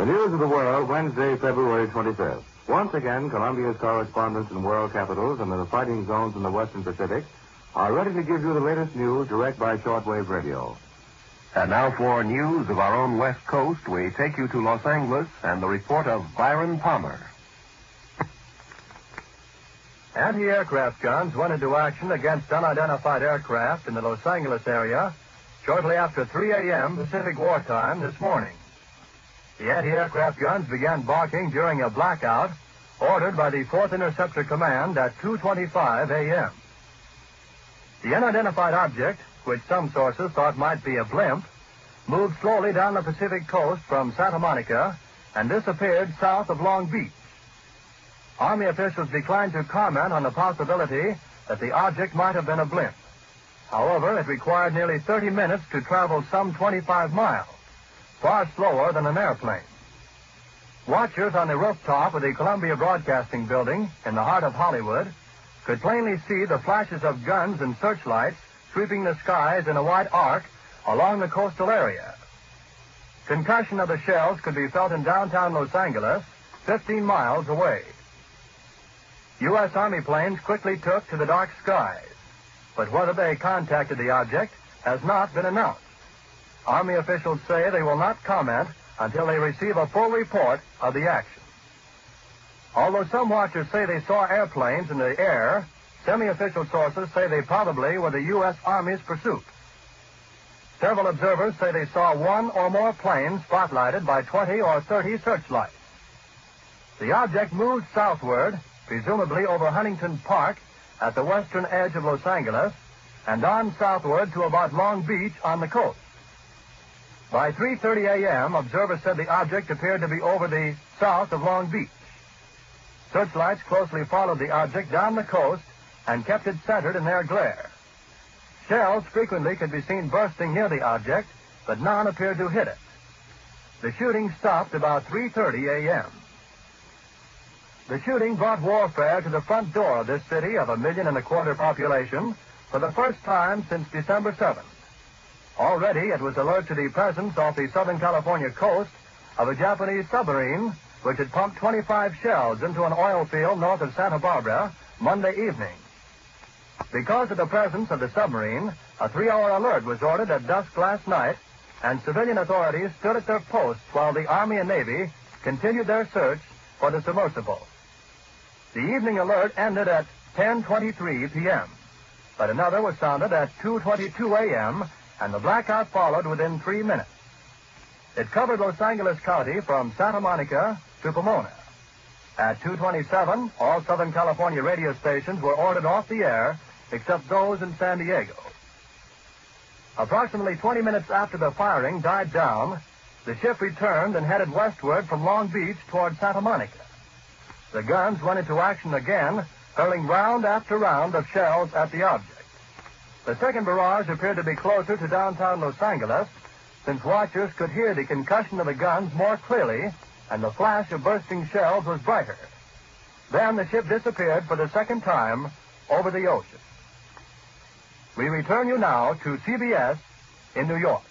The news of the world, Wednesday, February 25th. Once again, Columbia's correspondents in world capitals and in the fighting zones in the Western Pacific are ready to give you the latest news direct by shortwave radio. And now for news of our own West Coast, we take you to Los Angeles and the report of Byron Palmer. Anti-aircraft guns went into action against unidentified aircraft in the Los Angeles area shortly after 3 a.m. Pacific wartime this morning. The anti-aircraft guns began barking during a blackout ordered by the 4th Interceptor Command at 2:25 a.m. The unidentified object, which some sources thought might be a blimp, moved slowly down the Pacific coast from Santa Monica and disappeared south of Long Beach. Army officials declined to comment on the possibility that the object might have been a blimp. However, it required nearly 30 minutes to travel some 25 miles, far slower than an airplane. Watchers on the rooftop of the Columbia Broadcasting Building in the heart of Hollywood could plainly see the flashes of guns and searchlights sweeping the skies in a wide arc along the coastal area. Concussion of the shells could be felt in downtown Los Angeles, 15 miles away. U.S. Army planes quickly took to the dark skies, but whether they contacted the object has not been announced. Army officials say they will not comment until they receive a full report of the action. Although some watchers say they saw airplanes in the air, semi-official sources say they probably were the U.S. Army's pursuit. Several observers say they saw one or more planes spotlighted by 20 or 30 searchlights. The object moved southward, presumably over Huntington Park at the western edge of Los Angeles, and on southward to about Long Beach on the coast. By 3:30 a.m., observers said the object appeared to be over the south of Long Beach. Searchlights closely followed the object down the coast and kept it centered in their glare. Shells frequently could be seen bursting near the object, but none appeared to hit it. The shooting stopped about 3:30 a.m. The shooting brought warfare to the front door of this city of 1.25 million population for the first time since December 7th. Already it was alert to the presence off the Southern California coast of a Japanese submarine which had pumped 25 shells into an oil field north of Santa Barbara Monday evening. Because of the presence of the submarine, a 3-hour alert was ordered at dusk last night, and civilian authorities stood at their posts while the Army and Navy continued their search for the submersible. The evening alert ended at 10:23 p.m., but another was sounded at 2:22 a.m., and the blackout followed within 3 minutes. It covered Los Angeles County from Santa Monica to Pomona. At 2:27, all Southern California radio stations were ordered off the air, except those in San Diego. Approximately 20 minutes after the firing died down, the ship returned and headed westward from Long Beach toward Santa Monica. The guns went into action again, hurling round after round of shells at the object. The second barrage appeared to be closer to downtown Los Angeles, since watchers could hear the concussion of the guns more clearly, and the flash of bursting shells was brighter. Then the ship disappeared for the second time over the ocean. We return you now to CBS in New York.